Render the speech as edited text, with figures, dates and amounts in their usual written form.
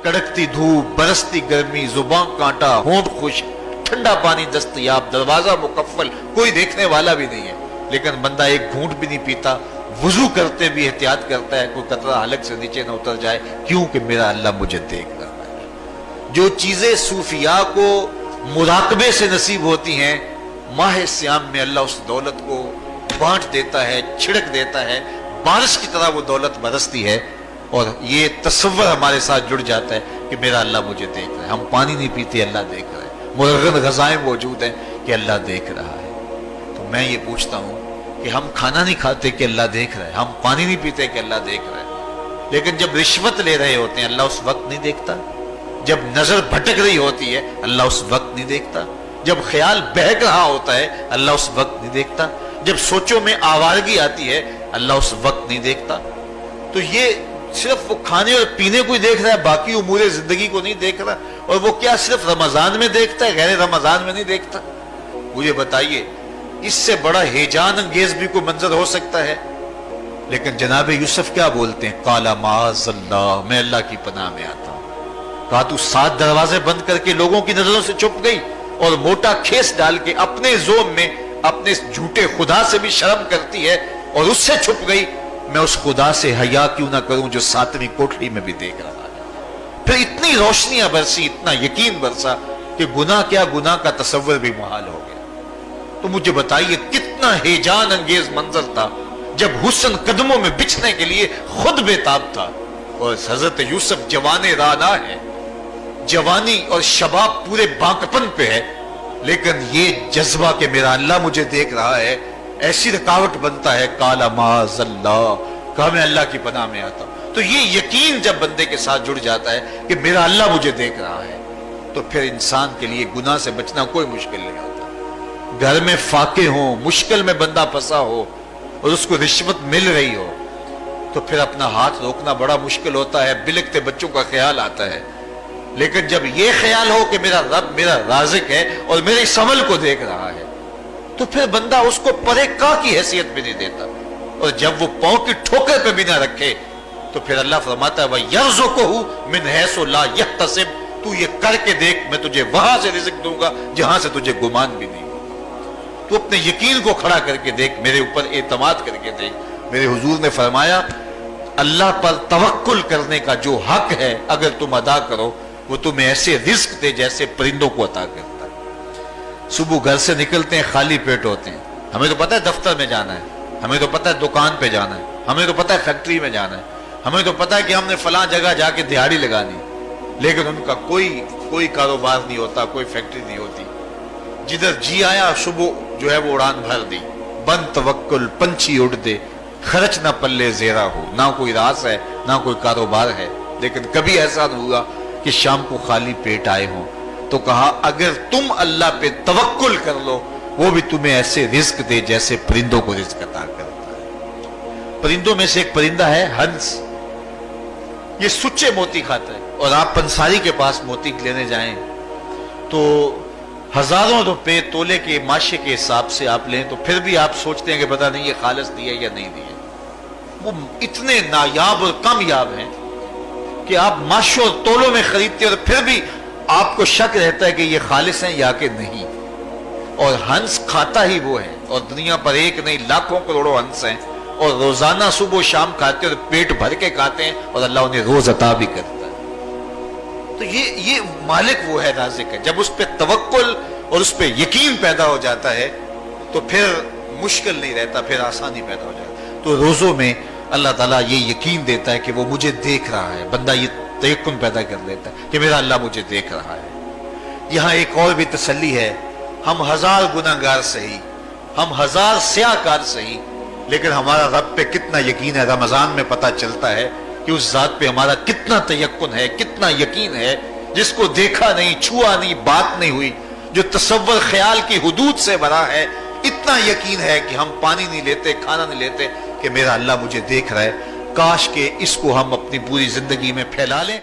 कड़कती धूप, बरसती गर्मी, जुबान कांटा, होंठ खुश्क, ठंडा पानी दस्तयाब, दरवाजा मुकफ्फल, कोई देखने वाला भी नहीं है, लेकिन बंदा एक घूंट भी नहीं पीता, वुजू करते भी एहतियात करता है कोई कतरा हलक से नीचे न उतर जाए, क्योंकि मेरा अल्लाह मुझे देख रहा है। जो चीजें सूफिया को मुराकबे से नसीब होती हैं, माह सियाम में अल्लाह उस दौलत को बांट देता है, छिड़क देता है, बारिश की तरह वो दौलत बरसती है, और ये तसव्वुर हमारे साथ जुड़ जाता है कि मेरा अल्लाह मुझे देख रहा है। हम पानी नहीं पीते, अल्लाह देख रहा है, मुरगन गज़ाएं मौजूद हैं कि अल्लाह देख रहा है। तो मैं ये पूछता हूँ कि हम खाना नहीं खाते कि अल्लाह देख रहा है, हम पानी नहीं पीते कि अल्लाह देख रहा है, लेकिन जब रिश्वत ले रहे होते हैं अल्लाह उस वक्त नहीं देखता, जब नजर भटक रही होती है अल्लाह उस वक्त नहीं देखता, जब ख्याल बहक रहा होता है अल्लाह उस वक्त नहीं देखता, जब सोचों में आवारगी आती है अल्लाह उस वक्त नहीं देखता। तो ये सिर्फ वो खाने और पीने को ही देख रहा है, बाकी उमूरे जिंदगी को नहीं देख रहा। और वो क्या सिर्फ रमजान में देखता है, गैर रमजान में नहीं देखता? मुझे बताइए, इससे बड़ा हेजान अंगेज भी कोई मंजर हो सकता है? लेकिन जनाब यूसुफ क्या बोलते हैं, काला माज़अल्लाह, मैं अल्लाह की पनाह में आता हूं। कहा तू 7 दरवाजे बंद करके लोगों की नजरों से छुप गई और मोटा खेस डाल के अपने जोम में अपने झूठे खुदा से भी शर्म करती है और उससे छुप गई। मैं उस खुदा से हया क्यों ना करूं जो 7वीं कोठरी में भी देख रहा है। फिर इतनी रोशनियां बरसी, इतना यकीन बरसा कि गुनाह क्या, गुनाह का तसव्वुर भी मुहाल हो गया। तो मुझे बताइए कितना हेजान अंगेज मंजर था जब हुस्न कदमों में बिछने के लिए खुद बेताब था। और हजरत यूसुफ जवाने राना है, जवानी और शबाब पूरे बांकपन पे है, लेकिन ये जज्बा कि मेरा अल्लाह मुझे देख रहा है ऐसी रुकावट बनता है। काला माज़अल्लाह, कहा मैं अल्लाह की पनाह में आता हूं। तो ये यकीन जब बंदे के साथ जुड़ जाता है कि मेरा अल्लाह मुझे देख रहा है, तो फिर इंसान के लिए गुनाह से बचना कोई मुश्किल नहीं होता। घर में फाके हो, मुश्किल में बंदा फंसा हो और उसको रिश्वत मिल रही हो, तो फिर अपना हाथ रोकना बड़ा मुश्किल होता है, बिलखते बच्चों का ख्याल आता है। लेकिन जब ये ख्याल हो कि मेरा रब मेरा राज़िक है और मेरे इस अमल को देख रहा है, तो फिर बंदा उसको परे का की हैसियत भी नहीं देता। और जब वो पांव की ठोकर पे भी ना रखे, तो फिर अल्लाह फरमाता है वयर्ज़ुक़हु मिन हैसु ला यहतसिब, तू ये करके देख, मैं तुझे वहां से रिज़्क़ दूंगा जहां से तुझे गुमान भी नहीं होगा। तू अपने यकीन को खड़ा करके देख, मेरे ऊपर एतमाद करके देख। मेरे हुजूर ने फरमाया अल्लाह पर तवक्कुल करने का जो हक है अगर तुम अदा करो, वो तुम्हें ऐसे रिज़्क़ दे जैसे परिंदों को अता करता है। सुबह घर से निकलते हैं, खाली पेट होते हैं, हमें तो पता है दफ्तर में जाना है, हमें तो पता है दुकान पे जाना है, हमें तो पता है फैक्ट्री में जाना है, हमें तो पता है कि हमने फलां जगह जाके दिहाड़ी लगानी, लेकिन उनका कोई कारोबार नहीं होता, कोई फैक्ट्री नहीं होती। जिधर जी आया सुबह जो है वो उड़ान भर दी, बन तवक्कुल पंछी उड़ दे, खर्च ना पल्ले जेरा हो, ना कोई रास है ना कोई कारोबार है। लेकिन कभी ऐसा नहीं हुआ कि शाम को खाली पेट आए हों। तो कहा अगर तुम अल्लाह पे तवक्कुल कर लो, वो भी तुम्हें ऐसे रिज़्क़ दे जैसे परिंदों को रिज़्क़ अता करता है। परिंदों में से एक परिंदा है हंस, ये सुच्चे मोती खाता है। और आप पंसारी के पास मोती लेने जाएं तो हजारों रुपए तोले के माशे के हिसाब से आप लें, तो फिर भी आप सोचते हैं कि पता नहीं ये खालिस दिए या नहीं दिए। वो इतने नायाब और कामयाब हैं कि आप माशों और तोलों में खरीदते और फिर भी आपको शक रहता है कि ये खालिस हैं या कि नहीं। और हंस खाता ही वो है, और दुनिया पर एक नहीं लाखों करोड़ों हंस हैं, और रोजाना सुबह शाम खाते और पेट भर के खाते हैं, और अल्लाह उन्हें रोज अता भी करता है। तो ये मालिक वो है, राज़िक है। जब उस पर तवक्कुल और उस पर यकीन पैदा हो जाता है तो फिर मुश्किल नहीं रहता, फिर आसानी पैदा हो जाती है। तो रोजों में अल्लाह ताला ये यकीन देता है कि वो मुझे देख रहा है, बंदा ये तयक्कुन पैदा कर लेता है कि मेरा अल्लाह मुझे देख रहा है। यहाँ एक और भी तसल्ली है, हम 1000 गुनाहगार सही, हम 1000 स्याहकार सही, लेकिन हमारा रब पे कितना यकीन है रमजान में पता चलता है कि उस जात पे हमारा कितना तयक्कुन है, कितना यकीन है, जिसको देखा नहीं, छुआ नहीं, बात नहीं हुई, जो तसव्वुर ख्याल की हुदूद से भरा है। इतना यकीन है कि हम पानी नहीं लेते, खाना नहीं लेते कि मेरा अल्लाह मुझे देख रहा है। काश के इसको हम अपनी पूरी जिंदगी में फैला लें।